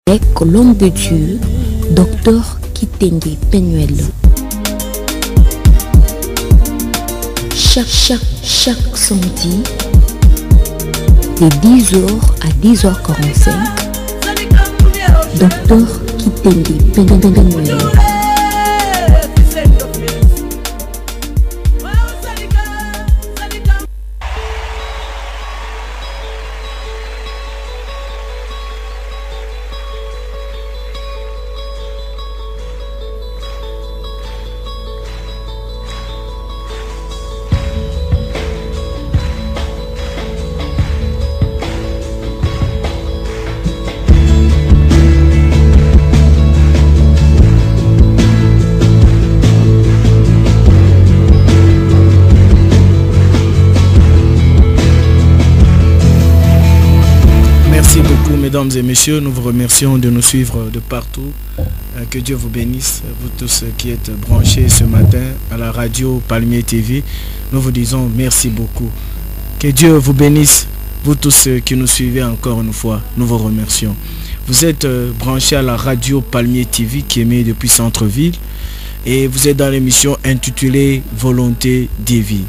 Avec l'homme de Dieu, Dr Kitenge Penuel. Chaque samedi, de 10h à 10h45, Dr Kitenge Penuel. Mesdames et messieurs, nous vous remercions de nous suivre de partout. Que Dieu vous bénisse, vous tous qui êtes branchés ce matin à la radio Palmier TV. Nous vous disons merci beaucoup. Que Dieu vous bénisse, vous tous qui nous suivez encore une fois. Nous vous remercions. Vous êtes branchés à la radio Palmier TV qui émet depuis Centre-Ville et vous êtes dans l'émission intitulée Volonté divine.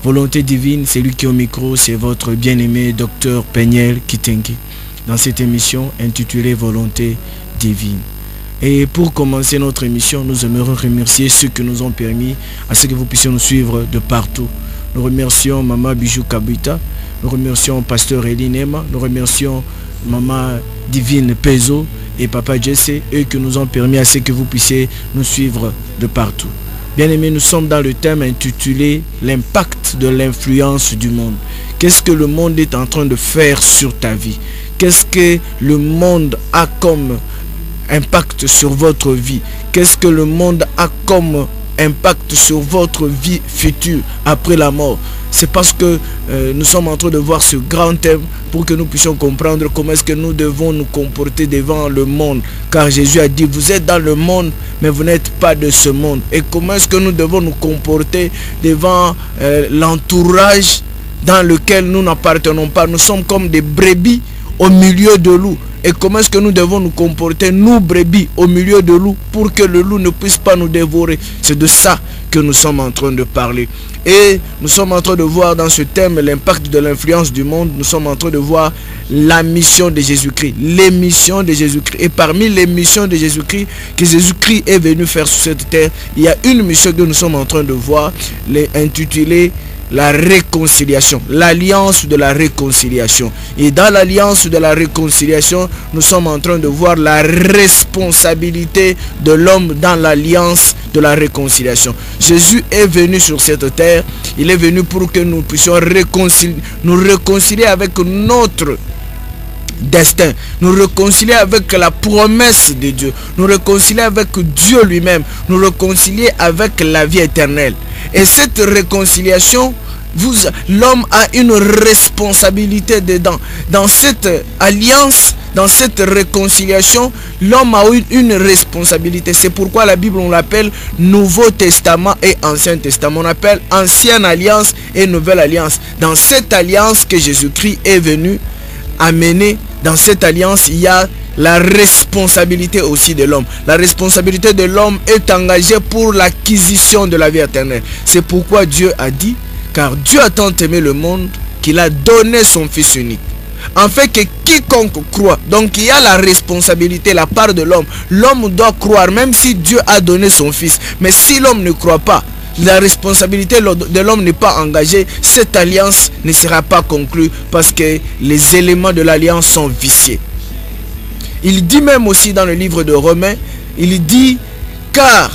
Volonté divine, c'est lui qui est au micro, c'est votre bien-aimé Dr Penuel Kitenge. Dans cette émission intitulée Volonté divine. Et pour commencer notre émission, nous aimerions remercier ceux qui nous ont permis à ce que vous puissiez nous suivre de partout. Nous remercions Maman Bijou Kabuita, nous remercions Pasteur Eline Emma, nous remercions Maman Divine Pezo et Papa Jesse, eux qui nous ont permis à ce que vous puissiez nous suivre de partout. Bien aimés, nous sommes dans le thème intitulé l'impact de l'influence du monde. Qu'est-ce que le monde est en train de faire sur ta vie? Qu'est-ce que le monde a comme impact sur votre vie? Qu'est-ce que le monde a comme impact sur votre vie future après la mort? C'est parce que nous sommes en train de voir ce grand thème pour que nous puissions comprendre comment est-ce que nous devons nous comporter devant le monde. Car Jésus a dit, vous êtes dans le monde, mais vous n'êtes pas de ce monde. Et comment est-ce que nous devons nous comporter devant l'entourage dans lequel nous n'appartenons pas? Nous sommes comme des brebis au milieu de loups. Et comment est-ce que nous devons nous comporter, nous brebis, au milieu de loups, pour que le loup ne puisse pas nous dévorer? C'est de ça que nous sommes en train de parler. Et nous sommes en train de voir dans ce thème l'impact de l'influence du monde. Nous sommes en train de voir la mission de Jésus-Christ, l'émission de Jésus-Christ. Et parmi les missions de Jésus-Christ, que Jésus-Christ est venu faire sur cette terre, il y a une mission que nous sommes en train de voir, intitulée la réconciliation, l'alliance de la réconciliation. Et dans l'alliance de la réconciliation, nous sommes en train de voir la responsabilité de l'homme dans l'alliance de la réconciliation. Jésus est venu sur cette terre, il est venu pour que nous puissions nous réconcilier avec notre destin, nous réconcilier avec la promesse de Dieu, nous réconcilier avec Dieu lui-même, nous réconcilier avec la vie éternelle. Et cette réconciliation, l'homme a une responsabilité dedans. Dans cette alliance, dans cette réconciliation, l'homme a une responsabilité. C'est pourquoi la Bible, on l'appelle Nouveau Testament et Ancien Testament. On appelle Ancienne Alliance et Nouvelle Alliance. Dans cette alliance que Jésus-Christ est venu amener, dans cette alliance, il y a la responsabilité aussi de l'homme. La responsabilité de l'homme est engagée pour l'acquisition de la vie éternelle. C'est pourquoi Dieu a dit, car Dieu a tant aimé le monde qu'il a donné son Fils unique, afin que quiconque croit. Donc il y a la responsabilité, la part de l'homme. L'homme doit croire, même si Dieu a donné son Fils. Mais si l'homme ne croit pas, la responsabilité de l'homme n'est pas engagée, cette alliance ne sera pas conclue parce que les éléments de l'alliance sont viciés. Il dit même aussi dans le livre de Romains, il dit, car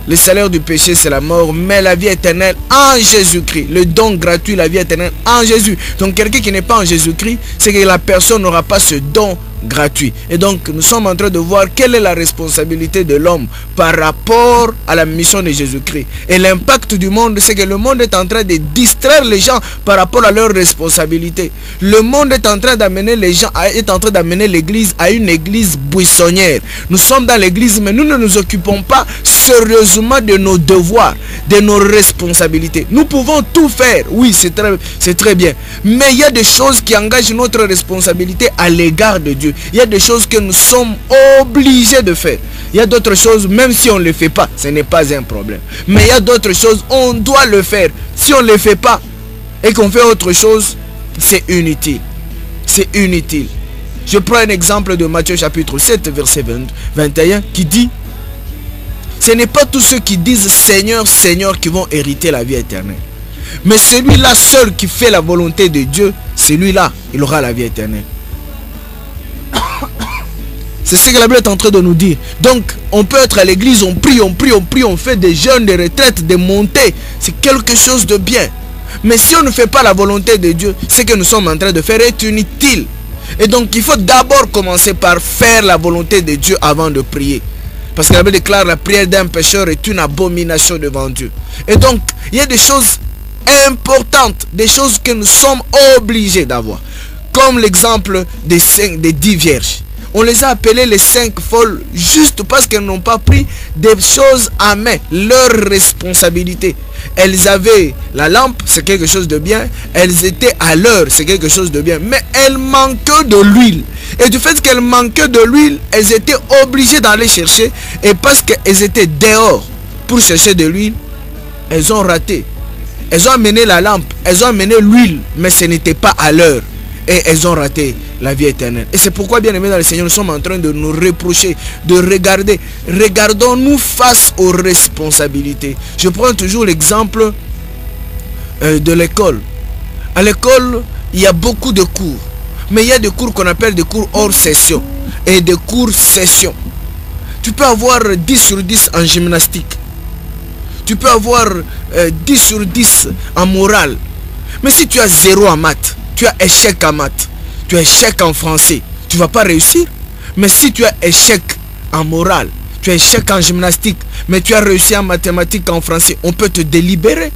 le salaire du péché c'est la mort, mais la vie éternelle en Jésus-Christ. Le don gratuit, la vie éternelle en Jésus. Donc quelqu'un qui n'est pas en Jésus-Christ, c'est que la personne n'aura pas ce don gratuit. Et donc nous sommes en train de voir quelle est la responsabilité de l'homme par rapport à la mission de Jésus-Christ. Et l'impact du monde, c'est que le monde est en train de distraire les gens par rapport à leurs responsabilités. Le monde est en train d'amener les gens, est en train d'amener l'église à une église buissonnière. Nous sommes dans l'église, mais nous ne nous occupons pas sérieusement de nos devoirs, de nos responsabilités. Nous pouvons tout faire, oui, c'est très bien. Mais il y a des choses qui engagent notre responsabilité à l'égard de Dieu. Dieu. Il y a des choses que nous sommes obligés de faire. Il y a d'autres choses, même si on ne les fait pas, ce n'est pas un problème. Mais il y a d'autres choses, on doit le faire. Si on ne les fait pas et qu'on fait autre chose, c'est inutile. C'est inutile. Je prends un exemple de Matthieu chapitre 7, verset 21, qui dit: ce n'est pas tous ceux qui disent Seigneur, Seigneur qui vont hériter la vie éternelle. Mais celui-là seul qui fait la volonté de Dieu, celui-là, il aura la vie éternelle. C'est ce que la Bible est en train de nous dire. Donc, on peut être à l'église, on prie, on prie, on prie, on fait des jeûnes, des retraites, des montées. C'est quelque chose de bien. Mais si on ne fait pas la volonté de Dieu, ce que nous sommes en train de faire est inutile. Et donc, il faut d'abord commencer par faire la volonté de Dieu avant de prier. Parce que la Bible déclare: la prière d'un pécheur est une abomination devant Dieu. Et donc, il y a des choses importantes, des choses que nous sommes obligés d'avoir. Comme l'exemple des 10 vierges. On les a appelées les 5 folles juste parce qu'elles n'ont pas pris des choses à main, leur responsabilité. Elles avaient la lampe, c'est quelque chose de bien. Elles étaient à l'heure, c'est quelque chose de bien. Mais elles manquaient de l'huile. Et du fait qu'elles manquaient de l'huile, elles étaient obligées d'aller chercher. Et parce qu'elles étaient dehors pour chercher de l'huile, elles ont raté. Elles ont amené la lampe, elles ont amené l'huile, mais ce n'était pas à l'heure. Et elles ont raté la vie éternelle. Et c'est pourquoi, bien aimés dans le Seigneur, nous sommes en train de nous reprocher, de regarder. Regardons-nous face aux responsabilités. Je prends toujours l'exemple de l'école. À l'école, il y a beaucoup de cours. Mais il y a des cours qu'on appelle des cours hors session. Et des cours session. Tu peux avoir 10 sur 10 en gymnastique. Tu peux avoir 10 sur 10 en morale. Mais si tu as 0 en maths, tu as échec en maths, tu as échec en français, tu ne vas pas réussir. Mais si tu as échec en morale, tu as échec en gymnastique, mais tu as réussi en mathématiques, en français, on peut te délibérer.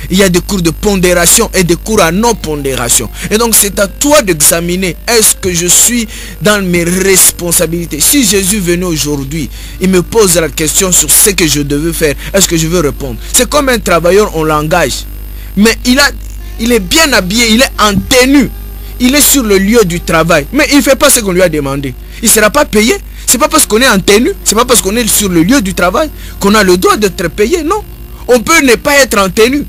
Il y a des cours de pondération et des cours à non-pondération. Et donc c'est à toi d'examiner, est-ce que je suis dans mes responsabilités? Si Jésus venait aujourd'hui, il me pose la question sur ce que je devais faire, est-ce que je veux répondre? C'est comme un travailleur, on l'engage. Mais il est bien habillé, il est en tenue. Il est sur le lieu du travail. Mais il ne fait pas ce qu'on lui a demandé. Il ne sera pas payé. Ce n'est pas parce qu'on est en tenue, ce n'est pas parce qu'on est sur le lieu du travail qu'on a le droit d'être payé. Non. On peut ne pas être en tenue.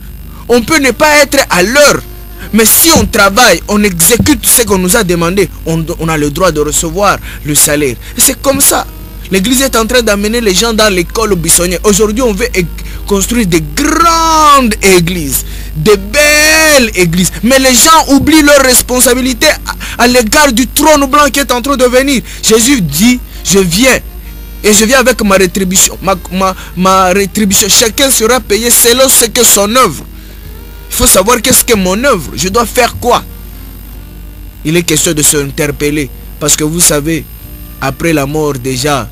On peut ne pas être à l'heure. Mais si on travaille, on exécute ce qu'on nous a demandé, on a le droit de recevoir le salaire. Et c'est comme ça. L'église est en train d'amener les gens dans l'école buissonnière. Aujourd'hui, on veut construire des grandes églises, des belles églises. Mais les gens oublient leurs responsabilités à l'égard du trône blanc qui est en train de venir. Jésus dit, je viens. Et je viens avec ma rétribution. Ma rétribution. Chacun sera payé selon ce que son œuvre. Il faut savoir qu'est-ce que mon œuvre. Je dois faire quoi? Il est question de s'interpeller. Parce que vous savez, après la mort déjà,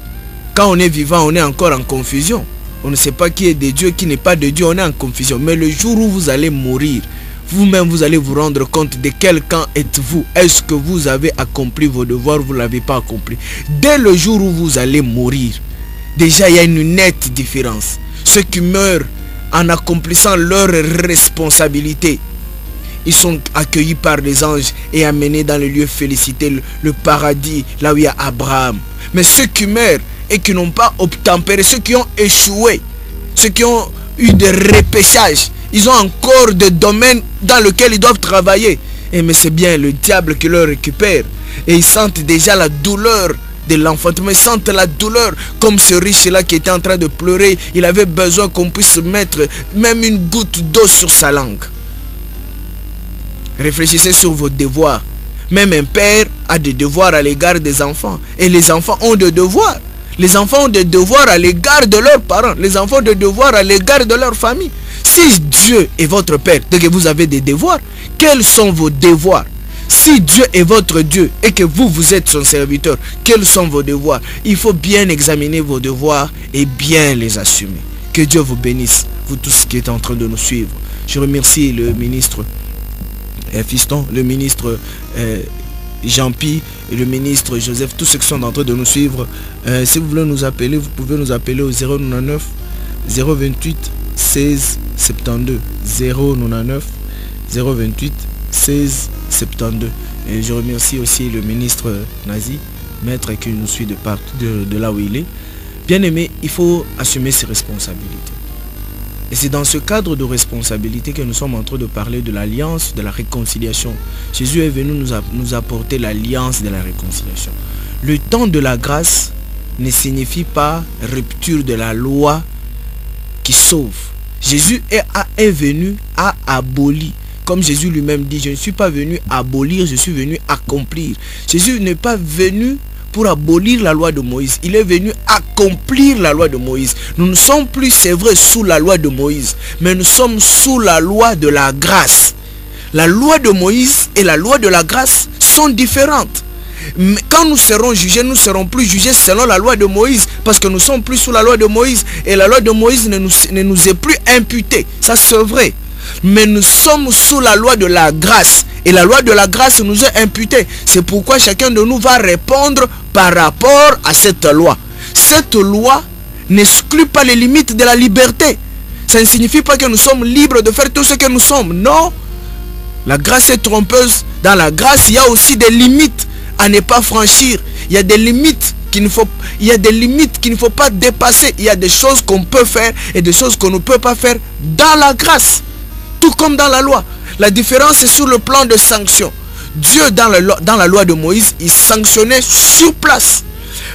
quand on est vivant, on est encore en confusion. On ne sait pas qui est de Dieu, qui n'est pas de Dieu, on est en confusion. Mais le jour où vous allez mourir, vous-même vous allez vous rendre compte de quel camp êtes-vous. Est-ce que vous avez accompli vos devoirs, vous ne l'avez pas accompli? Dès le jour où vous allez mourir, déjà il y a une nette différence. Ceux qui meurent en accomplissant leurs responsabilités, ils sont accueillis par les anges et amenés dans le lieu félicité, le paradis, là où il y a Abraham. Mais ceux qui meurent et qui n'ont pas obtempéré, ceux qui ont échoué, ceux qui ont eu des repêchages, ils ont encore des domaines dans lesquels ils doivent travailler. Et mais c'est bien le diable qui leur récupère. Et ils sentent déjà la douleur de l'enfantement, ils sentent la douleur comme ce riche-là qui était en train de pleurer. Il avait besoin qu'on puisse mettre même une goutte d'eau sur sa langue. Réfléchissez sur vos devoirs. Même un père a des devoirs à l'égard des enfants. Et les enfants ont des devoirs. Les enfants ont des devoirs à l'égard de leurs parents. Les enfants ont des devoirs à l'égard de leur famille. Si Dieu est votre père, et que vous avez des devoirs, quels sont vos devoirs? Si Dieu est votre Dieu et que vous êtes son serviteur, quels sont vos devoirs? Il faut bien examiner vos devoirs et bien les assumer. Que Dieu vous bénisse, vous tous qui êtes en train de nous suivre. Je remercie le ministre Fiston, le ministre Jean-Pi et le ministre Joseph, tous ceux qui sont en train de nous suivre. Si vous voulez nous appeler, vous pouvez nous appeler au 099 028 16 72 099 028 16 72. Et je remercie aussi le ministre Nazi maître qui nous suit de partout, de là où il est. Bien aimé, il faut assumer ses responsabilités. Et c'est dans ce cadre de responsabilité que nous sommes en train de parler de l'alliance, de la réconciliation. Jésus est venu nous apporter l'alliance de la réconciliation. Le temps de la grâce ne signifie pas rupture de la loi qui sauve. Jésus est venu à abolir. Comme Jésus lui-même dit, je ne suis pas venu abolir, je suis venu accomplir. Jésus n'est pas venu pour abolir la loi de Moïse. Il est venu accomplir la loi de Moïse. Nous ne sommes plus, c'est vrai, sous la loi de Moïse, mais nous sommes sous la loi de la grâce. La loi de Moïse et la loi de la grâce sont différentes. Mais quand nous serons jugés, nous ne serons plus jugés selon la loi de Moïse, parce que nous ne sommes plus sous la loi de Moïse, et la loi de Moïse ne nous est plus imputée. Ça c'est vrai. Mais nous sommes sous la loi de la grâce. Et la loi de la grâce nous est imputée. C'est pourquoi chacun de nous va répondre par rapport à cette loi. Cette loi n'exclut pas les limites de la liberté. Ça ne signifie pas que nous sommes libres de faire tout ce que nous sommes. Non. La grâce est trompeuse. Dans la grâce, il y a aussi des limites à ne pas franchir. Il y a des limites qu'il ne faut pas dépasser. Il y a des choses qu'on peut faire et des choses qu'on ne peut pas faire dans la grâce. Tout comme dans la loi. La différence est sur le plan de sanction. Dieu, dans la loi de Moïse, il sanctionnait sur place.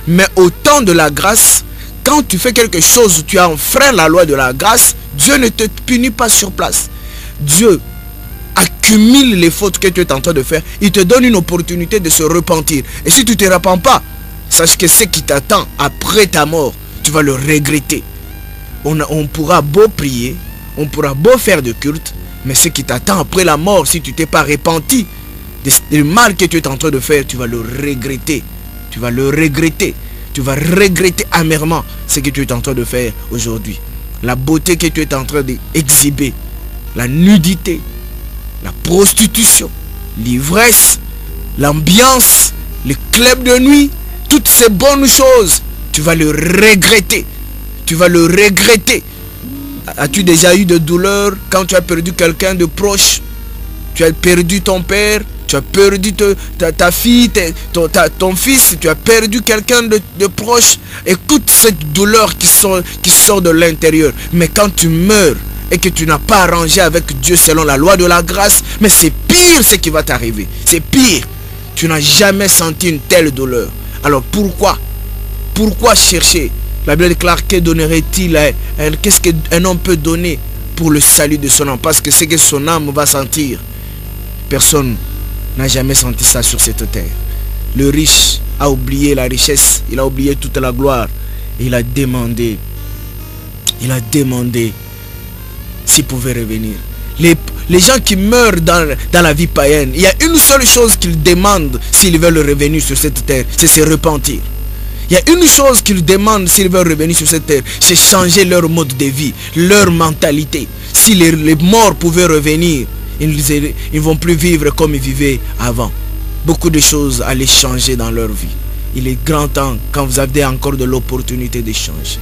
Mais au temps de la grâce, quand tu fais quelque chose, tu as enfreint la loi de la grâce, Dieu ne te punit pas sur place. Dieu accumule les fautes que tu es en train de faire. Il te donne une opportunité de se repentir. Et si tu ne te repens pas, sache que ce qui t'attend après ta mort, tu vas le regretter. On pourra beau prier, on pourra beau faire de culte, mais ce qui t'attend après la mort, si tu t'es pas repenti du mal que tu es en train de faire, tu vas le regretter. Tu vas le regretter. Tu vas regretter amèrement ce que tu es en train de faire aujourd'hui. La beauté que tu es en train d'exhiber, la nudité, la prostitution, l'ivresse, l'ambiance, les clubs de nuit, toutes ces bonnes choses, tu vas le regretter. Tu vas le regretter. As-tu déjà eu de douleur quand tu as perdu quelqu'un de proche? Tu as perdu ton père, tu as perdu ta fille, ton fils, tu as perdu quelqu'un de proche. Écoute cette douleur qui sort de l'intérieur. Mais quand tu meurs et que tu n'as pas arrangé avec Dieu selon la loi de la grâce, mais c'est pire ce qui va t'arriver. C'est pire. Tu n'as jamais senti une telle douleur. Alors pourquoi chercher? La Bible déclare, que donnerait-il qu'est-ce qu'un homme peut donner pour le salut de son âme? Parce que ce que son âme va sentir, personne n'a jamais senti ça sur cette terre. Le riche a oublié la richesse, il a oublié toute la gloire. Et il a demandé s'il pouvait revenir. Les gens qui meurent dans la vie païenne, il y a une seule chose qu'ils demandent s'ils veulent revenir sur cette terre, c'est se repentir. Il y a une chose qu'ils demandent s'ils veulent revenir sur cette terre, c'est changer leur mode de vie, leur mentalité. Si les morts pouvaient revenir, ils ne vont plus vivre comme ils vivaient avant. Beaucoup de choses allaient changer dans leur vie. Il est grand temps, quand vous avez encore de l'opportunité de changer.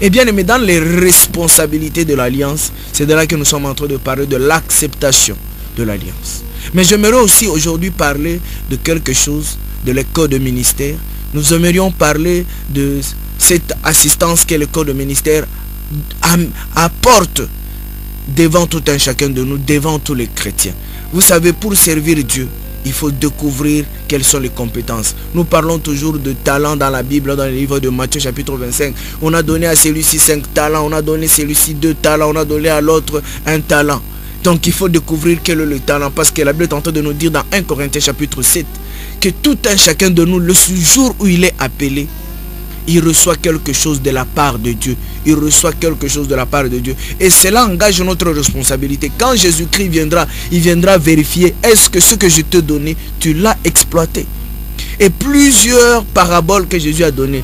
Et bien aimé, dans les responsabilités de l'alliance, c'est de là que nous sommes en train de parler de l'acceptation de l'alliance. Mais j'aimerais aussi aujourd'hui parler de quelque chose, de l'école de ministère. Nous aimerions parler de cette assistance que l'école de ministère apporte devant tout un chacun de nous, devant tous les chrétiens. Vous savez, pour servir Dieu, il faut découvrir quelles sont les compétences. Nous parlons toujours de talents dans la Bible, dans le livre de Matthieu chapitre 25. On a donné à celui-ci 5 talents, on a donné à celui-ci 2 talents, on a donné à l'autre 1 talent. Donc il faut découvrir quel est le talent, parce que la Bible est en train de nous dire dans 1 Corinthiens chapitre 7 que tout un chacun de nous, le jour où il est appelé, il reçoit quelque chose de la part de Dieu. Il reçoit quelque chose de la part de Dieu. Et cela engage notre responsabilité. Quand Jésus-Christ viendra, il viendra vérifier, est-ce que ce que je t'ai donné, tu l'as exploité? Et plusieurs paraboles que Jésus a données,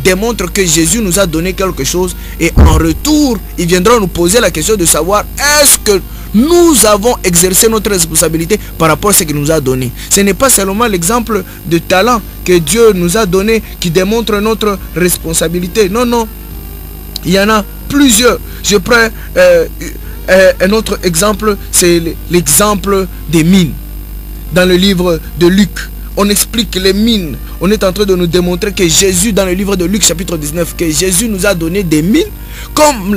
démontrent que Jésus nous a donné quelque chose. Et en retour, il viendra nous poser la question de savoir, est-ce que nous avons exercé notre responsabilité par rapport à ce qu'il nous a donné? Ce n'est pas seulement l'exemple de talent que Dieu nous a donné qui démontre notre responsabilité. Non, non. Il y en a plusieurs. Je prends un autre exemple, c'est l'exemple des mines. Dans le livre de Luc, on explique les mines. On est en train de nous démontrer que Jésus, dans le livre de Luc chapitre 19, que Jésus nous a donné des mines, comme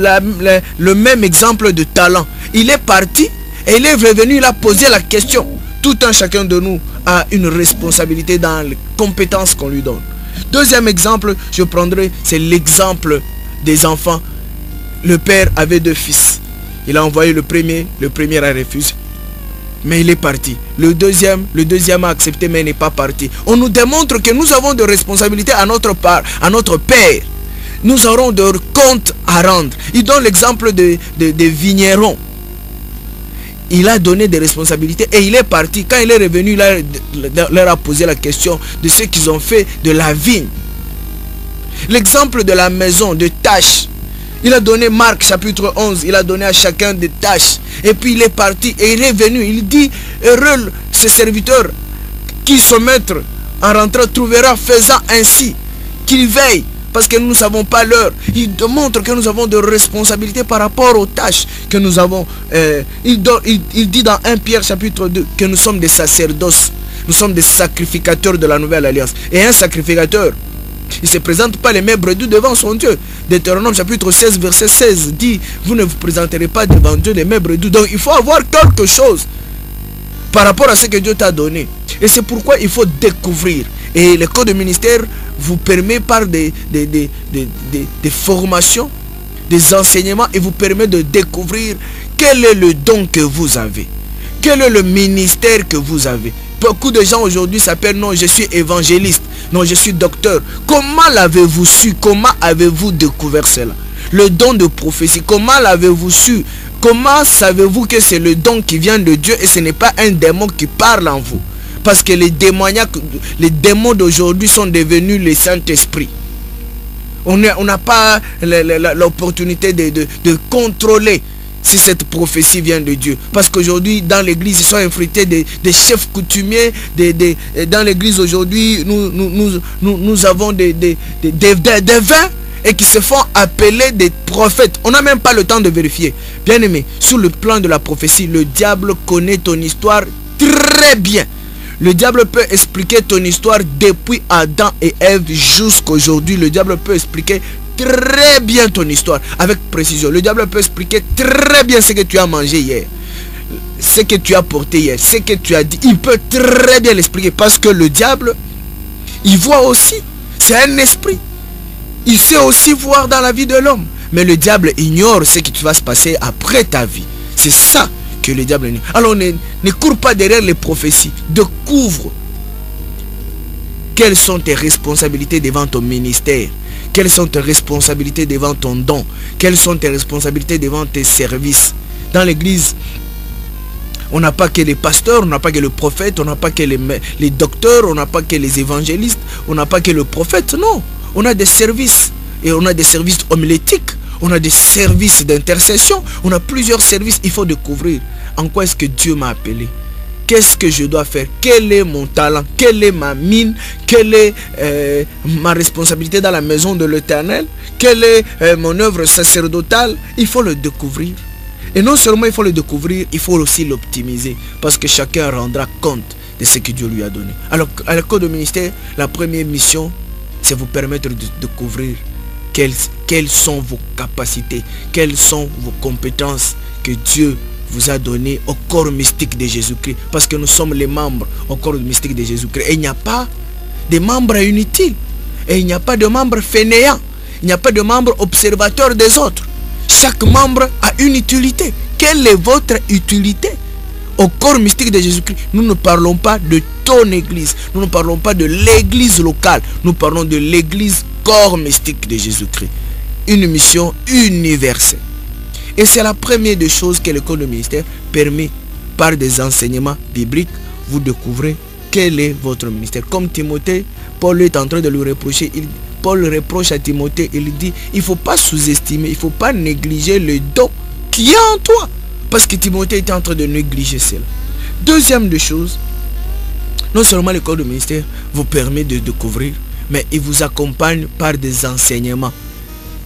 le même exemple de talent. Il est parti et il est revenu, il a posé la question. Tout un chacun de nous a une responsabilité dans les compétences qu'on lui donne. Deuxième exemple, je prendrai, c'est l'exemple des enfants. Le père avait 2 fils. Il a envoyé le premier a refusé. Mais il est parti. Le deuxième a accepté mais n'est pas parti. On nous démontre que nous avons des responsabilités à notre part, à notre père. Nous aurons des comptes à rendre. Il donne l'exemple des vignerons. Il a donné des responsabilités et il est parti. Quand il est revenu, il leur a posé la question de ce qu'ils ont fait de la vigne. L'exemple de la maison, de tâches. Il a donné Marc chapitre 11, il a donné à chacun des tâches. Et puis il est parti et il est venu. Il dit, heureux ce serviteur qui son maître en rentrant trouvera faisant ainsi, qu'il veille. Parce que nous ne savons pas l'heure. Il démontre que nous avons de responsabilités par rapport aux tâches que nous avons. Il dit dans 1 Pierre chapitre 2 que nous sommes des sacerdoces. Nous sommes des sacrificateurs de la nouvelle alliance. Et un sacrificateur, il ne se présente pas les mains bredouilles devant son Dieu. Deutéronome chapitre 16 verset 16 dit, vous ne vous présenterez pas devant Dieu les mains bredouilles. Donc il faut avoir quelque chose par rapport à ce que Dieu t'a donné. Et c'est pourquoi il faut découvrir. Et le code de ministère vous permet par des formations, des enseignements, et vous permet de découvrir quel est le don que vous avez. Quel est le ministère que vous avez. Beaucoup de gens aujourd'hui s'appellent, non, je suis évangéliste, non, je suis docteur. Comment l'avez-vous su? Comment avez-vous découvert cela? Le don de prophétie, comment l'avez-vous su? Comment savez-vous que c'est le don qui vient de Dieu et ce n'est pas un démon qui parle en vous? Parce que les démons d'aujourd'hui sont devenus les Saint-Esprit. On n'a pas l'opportunité de contrôler si cette prophétie vient de Dieu. Parce qu'aujourd'hui, dans l'église, ils sont infiltrés des chefs coutumiers. Dans l'église, aujourd'hui, nous avons des vins et qui se font appeler des prophètes. On n'a même pas le temps de vérifier. Bien aimé, sur le plan de la prophétie, le diable connaît ton histoire très bien. Le diable peut expliquer ton histoire depuis Adam et Ève jusqu'à aujourd'hui. Le diable peut expliquer très bien ton histoire avec précision. Le diable peut expliquer très bien ce que tu as mangé hier, ce que tu as porté hier, ce que tu as dit. Il peut très bien l'expliquer parce que le diable, il voit aussi. C'est un esprit. Il sait aussi voir dans la vie de l'homme. Mais le diable ignore ce qui va se passer après ta vie. C'est ça que le diable ignore. Alors ne cours pas derrière les prophéties. Découvre quelles sont tes responsabilités devant ton ministère. Quelles sont tes responsabilités devant ton don? Quelles sont tes responsabilités devant tes services? Dans l'église, on n'a pas que les pasteurs, on n'a pas que le prophète, on n'a pas que les docteurs, on n'a pas que les évangélistes, on n'a pas que le prophète. Non, on a des services. Et on a des services homilétiques, on a des services d'intercession, on a plusieurs services. Il faut découvrir en quoi est-ce que Dieu m'a appelé. Qu'est-ce que je dois faire? Quel est mon talent? Quelle est ma mine? Quelle est ma responsabilité dans la maison de l'Éternel? Quelle est mon œuvre sacerdotale? Il faut le découvrir. Et non seulement il faut le découvrir, il faut aussi l'optimiser. Parce que chacun rendra compte de ce que Dieu lui a donné. Alors, à l'école de ministère, la première mission, c'est vous permettre de découvrir quelles sont vos capacités, quelles sont vos compétences que Dieu vous a donné au corps mystique de Jésus-Christ. Parce que nous sommes les membres au corps mystique de Jésus-Christ. Et il n'y a pas de membres inutiles. Et il n'y a pas de membres fainéants. Il n'y a pas de membres observateurs des autres. Chaque membre a une utilité. Quelle est votre utilité au corps mystique de Jésus-Christ? Nous ne parlons pas de ton église. Nous ne parlons pas de l'église locale. Nous parlons de l'église corps mystique de Jésus-Christ. Une mission universelle. Et c'est la première des choses que l'école de ministère permet. Par des enseignements bibliques, vous découvrez quel est votre ministère. Comme Timothée, Paul est en train de lui reprocher. Paul reproche à Timothée, il dit, il ne faut pas sous-estimer, il ne faut pas négliger le don qui est en toi. Parce que Timothée était en train de négliger cela. Deuxième des choses, non seulement l'école de ministère vous permet de découvrir, mais il vous accompagne par des enseignements.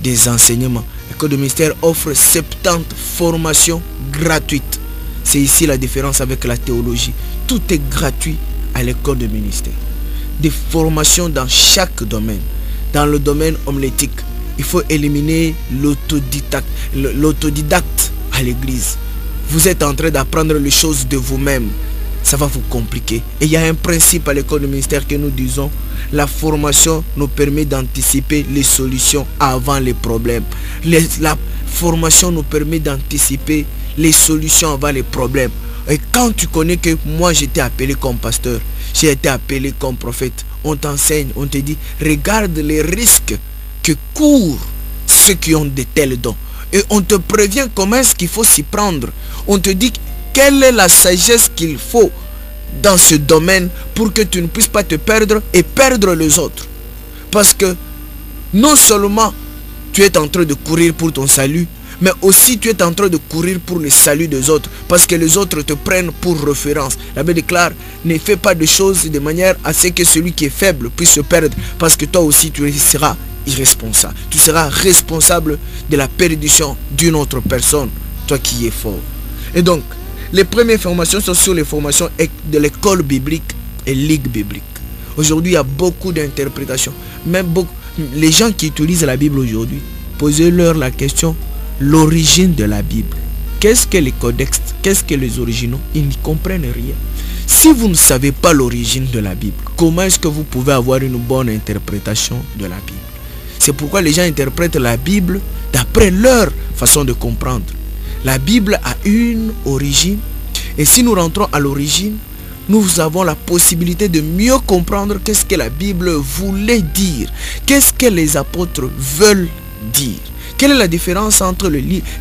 Des enseignements. L'école de ministère offre 70 formations gratuites. C'est ici la différence avec la théologie. Tout est gratuit à l'école de ministère. des formations dans chaque domaine. Dans le domaine homilétique, il faut éliminer l'autodidacte à l'église. Vous êtes en train d'apprendre les choses de vous-même. Ça va vous compliquer. Et il y a un principe à l'école du ministère que nous disons: la formation nous permet d'anticiper les solutions avant les problèmes. La formation nous permet d'anticiper les solutions avant les problèmes. Et quand tu connais que moi j'étais appelé comme pasteur, j'ai été appelé comme prophète, on t'enseigne, on te dit: regarde les risques que courent ceux qui ont de tels dons. Et on te prévient comment est-ce qu'il faut s'y prendre. On te dit quelle est la sagesse qu'il faut dans ce domaine pour que tu ne puisses pas te perdre et perdre les autres. Parce que non seulement tu es en train de courir pour ton salut, mais aussi tu es en train de courir pour le salut des autres. Parce que les autres te prennent pour référence. La Bible déclare: ne fais pas de choses de manière à ce que celui qui est faible puisse se perdre. Parce que toi aussi tu seras irresponsable. Tu seras responsable de la perdition d'une autre personne, toi qui es fort. Et donc, les premières formations sont sur les formations de l'école biblique et ligue biblique. Aujourd'hui, il y a beaucoup d'interprétations. Même les gens qui utilisent la Bible aujourd'hui, posez-leur la question: l'origine de la Bible. Qu'est-ce que les codex? Qu'est-ce que les originaux? Ils n'y comprennent rien. Si vous ne savez pas l'origine de la Bible, comment est-ce que vous pouvez avoir une bonne interprétation de la Bible? C'est pourquoi les gens interprètent la Bible d'après leur façon de comprendre. La Bible a une origine, et si nous rentrons à l'origine, nous avons la possibilité de mieux comprendre qu'est-ce que la Bible voulait dire, qu'est-ce que les apôtres veulent dire. Quelle est la différence entre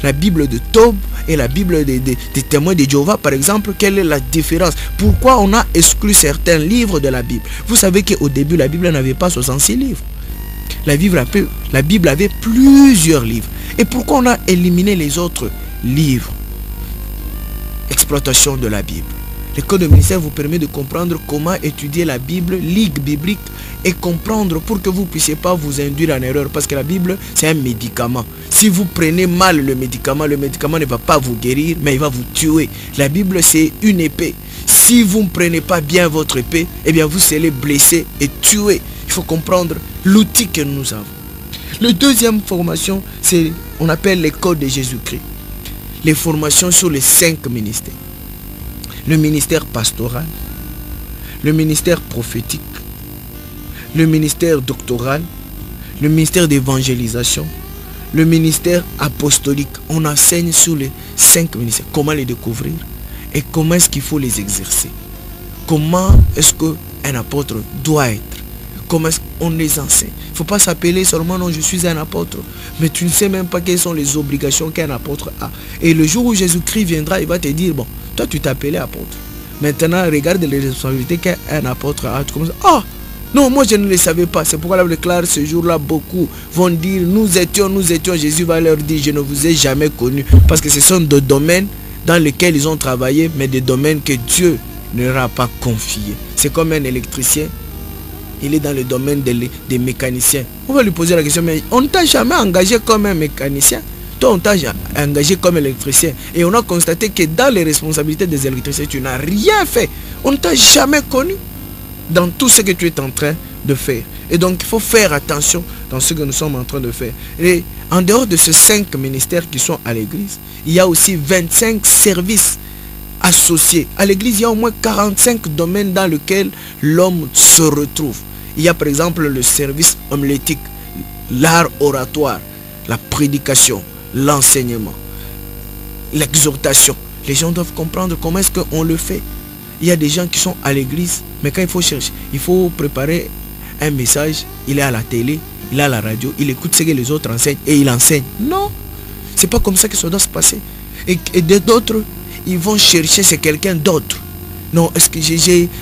la Bible de Tob et la Bible des témoins de Jéhovah, par exemple? Quelle est la différence? Pourquoi on a exclu certains livres de la Bible? Vous savez qu'au début, la Bible n'avait pas 66 livres. La Bible avait plusieurs livres. Et pourquoi on a éliminé les autres livres? Exploitation de la Bible. L'école de ministère vous permet de comprendre comment étudier la Bible, ligue biblique, et comprendre pour que vous ne puissiez pas vous induire en erreur. Parce que la Bible, c'est un médicament. Si vous prenez mal le médicament ne va pas vous guérir, mais il va vous tuer. La Bible, c'est une épée. Si vous ne prenez pas bien votre épée, eh bien vous serez blessé et tué. Il faut comprendre l'outil que nous avons. La deuxième formation, c'est, on appelle l'école de Jésus-Christ. Les formations sur les 5 ministères. Le ministère pastoral, le ministère prophétique, le ministère doctoral, le ministère d'évangélisation, le ministère apostolique. On enseigne sur les 5 ministères. Comment les découvrir et comment est-ce qu'il faut les exercer. Comment est-ce qu'un apôtre doit être. Comment est-ce qu'on les enseigne. Il ne faut pas s'appeler seulement: non, je suis un apôtre. Mais tu ne sais même pas quelles sont les obligations qu'un apôtre a. Et le jour où Jésus-Christ viendra, il va te dire: bon, toi tu t'appelais apôtre. Maintenant, regarde les responsabilités qu'un apôtre a. Tu commences: ah, non, moi je ne les savais pas. C'est pourquoi la Bible déclare ce jour-là, beaucoup vont dire: nous étions. Jésus va leur dire: je ne vous ai jamais connu. Parce que ce sont des domaines dans lesquels ils ont travaillé, mais des domaines que Dieu ne leur a pas confiés. C'est comme un électricien. Il est dans le domaine des mécaniciens. On va lui poser la question: mais on ne t'a jamais engagé comme un mécanicien? Toi, on t'a engagé comme électricien. Et on a constaté que dans les responsabilités des électriciens, tu n'as rien fait. On ne t'a jamais connu dans tout ce que tu es en train de faire. Et donc, il faut faire attention dans ce que nous sommes en train de faire. Et en dehors de ces 5 ministères qui sont à l'église, il y a aussi 25 services associés. À l'église, il y a au moins 45 domaines dans lesquels l'homme se retrouve. Il y a par exemple le service homilétique, l'art oratoire, la prédication, l'enseignement, l'exhortation. Les gens doivent comprendre comment est-ce qu'on le fait. Il y a des gens qui sont à l'église, mais quand il faut chercher, il faut préparer un message, il est à la télé, il est à la radio, il écoute ce que les autres enseignent et il enseigne. Non, c'est pas comme ça que ça doit se passer. Et d'autres, ils vont chercher, c'est quelqu'un d'autre. Non, est-ce que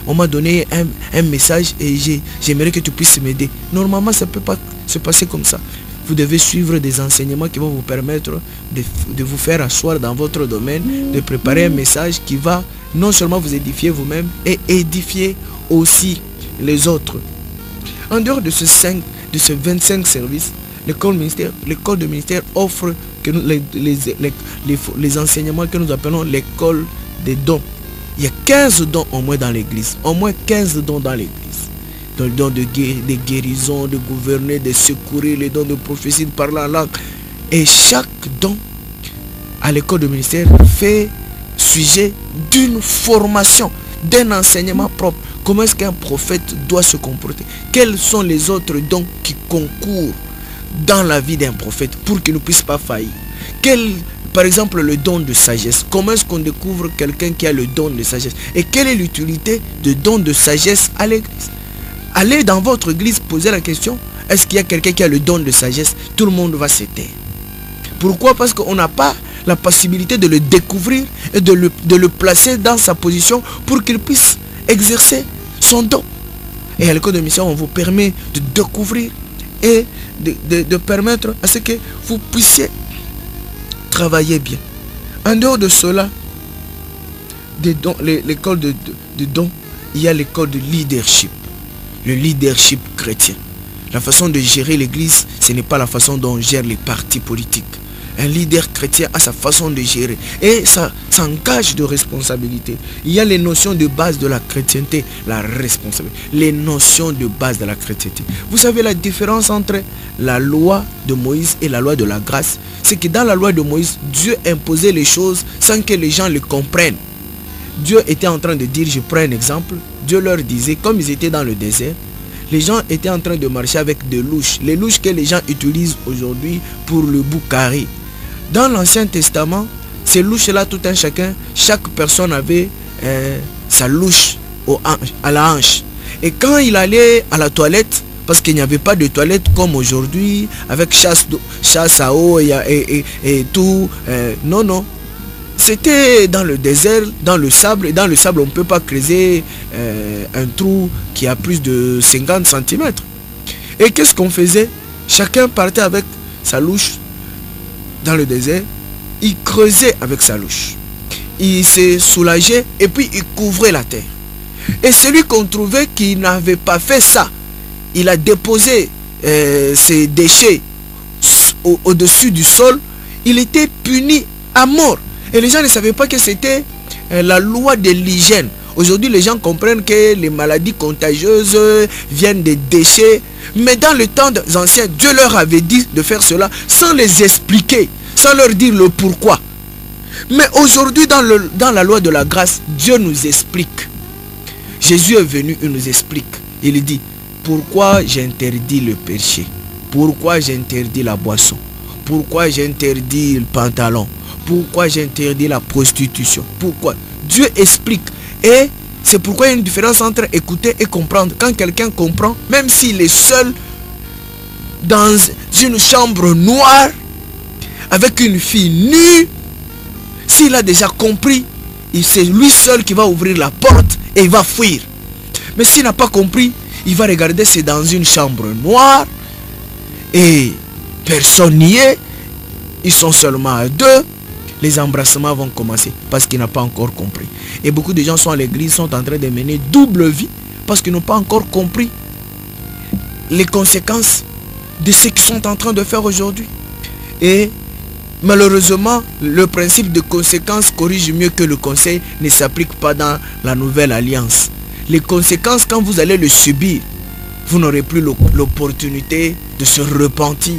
on m'a donné un message et j'aimerais que tu puisses m'aider. Normalement, ça ne peut pas se passer comme ça. Vous devez suivre des enseignements qui vont vous permettre de vous faire asseoir dans votre domaine, de préparer un message qui va non seulement vous édifier vous-même, et édifier aussi les autres. En dehors de ces 25 services, l'école de ministère offre que les enseignements que nous appelons l'école des dons. Il y a 15 dons au moins dans l'église. Au moins 15 dons dans l'église. dans le don de guérison, de gouverner, de secourir, les dons de prophétie, de parler en langue. Et chaque don à l'école de ministère fait sujet d'une formation, d'un enseignement propre. Comment est-ce qu'un prophète doit se comporter? Quels sont les autres dons qui concourent dans la vie d'un prophète pour qu'il ne puisse pas faillir? Par exemple, le don de sagesse. Comment est-ce qu'on découvre quelqu'un qui a le don de sagesse? Et quelle est l'utilité de don de sagesse à l'église? Allez dans votre église, poser la question, est-ce qu'il y a quelqu'un qui a le don de sagesse? Tout le monde va se taire. Pourquoi? Parce qu'on n'a pas la possibilité de le découvrir et de le placer dans sa position pour qu'il puisse exercer son don. Et à l'école de mission, on vous permet de découvrir et de permettre à ce que vous puissiez travailler bien. En dehors de cela, l'école de dons, il y a l'école de leadership. Le leadership chrétien. La façon de gérer l'église, ce n'est pas la façon dont on gère les partis politiques. Un leader chrétien a sa façon de gérer et ça s'engage de responsabilité. Il y a les notions de base de la chrétienté, la responsabilité. Les notions de base de la chrétienté. Vous savez la différence entre la loi de Moïse et la loi de la grâce? C'est que dans la loi de Moïse, Dieu imposait les choses sans que les gens les comprennent. Dieu était en train de dire, je prends un exemple, Dieu leur disait, comme ils étaient dans le désert, les gens étaient en train de marcher avec des louches. Les louches que les gens utilisent aujourd'hui pour le bout carré. Dans l'Ancien Testament, ces louches-là, tout un chacun, chaque personne avait sa louche à la hanche. Et quand il allait à la toilette, parce qu'il n'y avait pas de toilette comme aujourd'hui, avec chasse à eau et tout, non. C'était dans le désert, dans le sable. Et dans le sable, on ne peut pas creuser un trou qui a plus de 50 cm. Et qu'est-ce qu'on faisait? Chacun partait avec sa louche dans le désert. Il creusait avec sa louche. Il se soulageait et puis il couvrait la terre. Et celui qu'on trouvait qui n'avait pas fait ça, il a déposé ses déchets au-dessus du sol, il était puni à mort. Et les gens ne savaient pas que c'était la loi de l'hygiène. Aujourd'hui, les gens comprennent que les maladies contagieuses viennent des déchets. Mais dans le temps des anciens, Dieu leur avait dit de faire cela sans les expliquer, sans leur dire le pourquoi. Mais aujourd'hui, dans la loi de la grâce, Dieu nous explique. Jésus est venu, il nous explique. Il dit, pourquoi j'interdis le péché? Pourquoi j'interdis la boisson? Pourquoi j'interdis le pantalon? Pourquoi j'interdis la prostitution? Pourquoi? Dieu explique. Et c'est pourquoi il y a une différence entre écouter et comprendre. Quand quelqu'un comprend, même s'il est seul dans une chambre noire avec une fille nue, s'il a déjà compris, c'est lui seul qui va ouvrir la porte et il va fuir. Mais s'il n'a pas compris, il va regarder, c'est dans une chambre noire et personne n'y est. Ils sont seulement à deux. Les embrassements vont commencer parce qu'il n'a pas encore compris. Et beaucoup de gens sont à l'église, sont en train de mener double vie parce qu'ils n'ont pas encore compris les conséquences de ce qu'ils sont en train de faire aujourd'hui. Et malheureusement, le principe de conséquence corrige mieux que le conseil ne s'applique pas dans la nouvelle alliance. Les conséquences, quand vous allez le subir, vous n'aurez plus l'opportunité de se repentir.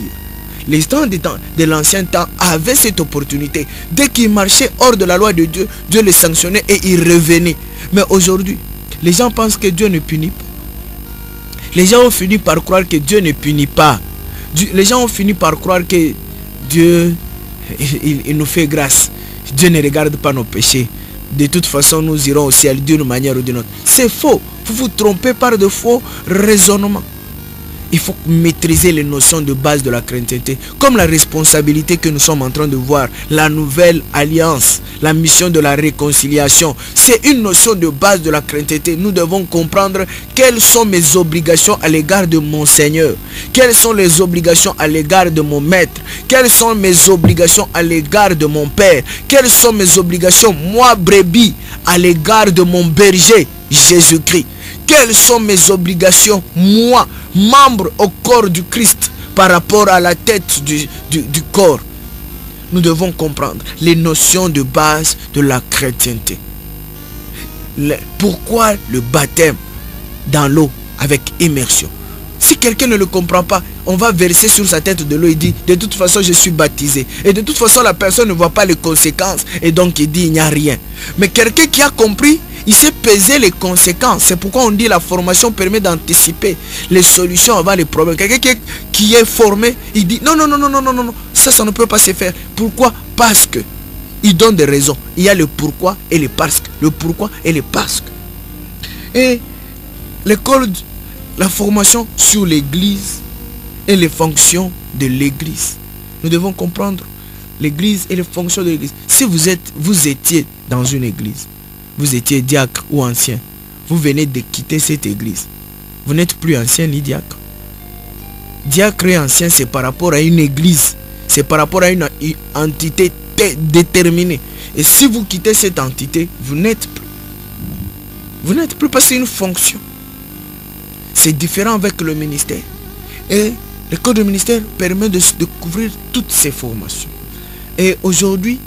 Les gens de l'ancien temps avaient cette opportunité. Dès qu'ils marchaient hors de la loi de Dieu, Dieu les sanctionnait et ils revenaient. Mais aujourd'hui, les gens pensent que Dieu ne punit pas. Les gens ont fini par croire que Dieu ne punit pas. Les gens ont fini par croire que Dieu, il nous fait grâce. Dieu ne regarde pas nos péchés. De toute façon, nous irons au ciel d'une manière ou d'une autre. C'est faux. Vous vous trompez par de faux raisonnements. Il faut maîtriser les notions de base de la chrétienté, comme la responsabilité que nous sommes en train de voir, la nouvelle alliance, la mission de la réconciliation. C'est une notion de base de la chrétienté. Nous devons comprendre quelles sont mes obligations à l'égard de mon Seigneur, quelles sont les obligations à l'égard de mon maître, quelles sont mes obligations à l'égard de mon père, quelles sont mes obligations, moi brebis, à l'égard de mon berger, Jésus-Christ. Quelles sont mes obligations, moi, membre au corps du Christ, par rapport à la tête du corps? Nous devons comprendre les notions de base de la chrétienté. Pourquoi le baptême dans l'eau avec immersion. Si quelqu'un ne le comprend pas, on va verser sur sa tête de l'eau. Il dit, de toute façon, je suis baptisé. Et de toute façon, la personne ne voit pas les conséquences. Et donc, il dit, il n'y a rien. Mais quelqu'un qui a compris, il sait peser les conséquences. C'est pourquoi on dit la formation permet d'anticiper les solutions avant les problèmes. Quelqu'un qui est formé, il dit, non, ça ne peut pas se faire. Pourquoi? Parce que. Il donne des raisons. Il y a le pourquoi et le parce que. Le pourquoi et le parce que. Et l'école... La formation sur l'église et les fonctions de l'église. Nous devons comprendre l'église et les fonctions de l'église. Si vous étiez dans une église, vous étiez diacre ou ancien, vous venez de quitter cette église, vous n'êtes plus ancien ni diacre. Diacre et ancien, c'est par rapport à une église, c'est par rapport à une entité déterminée. Et si vous quittez cette entité, vous n'êtes plus. Vous n'êtes plus parce que c'est une fonction. C'est différent avec le ministère. Et le code de ministère permet de découvrir toutes ces formations. Et aujourd'hui,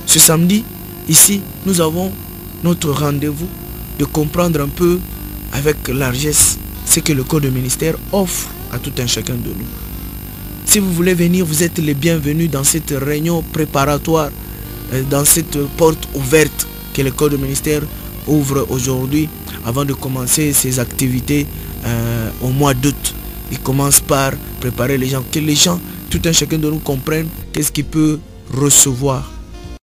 ce samedi, ici, nous avons notre rendez-vous de comprendre un peu avec largesse ce que le code de ministère offre à tout un chacun de nous. Si vous voulez venir, vous êtes les bienvenus dans cette réunion préparatoire, dans cette porte ouverte que le code de ministère ouvre aujourd'hui avant de commencer ses activités au mois d'août. Il commence par préparer les gens, que les gens, tout un chacun de nous comprenne qu'est-ce qu'il peut recevoir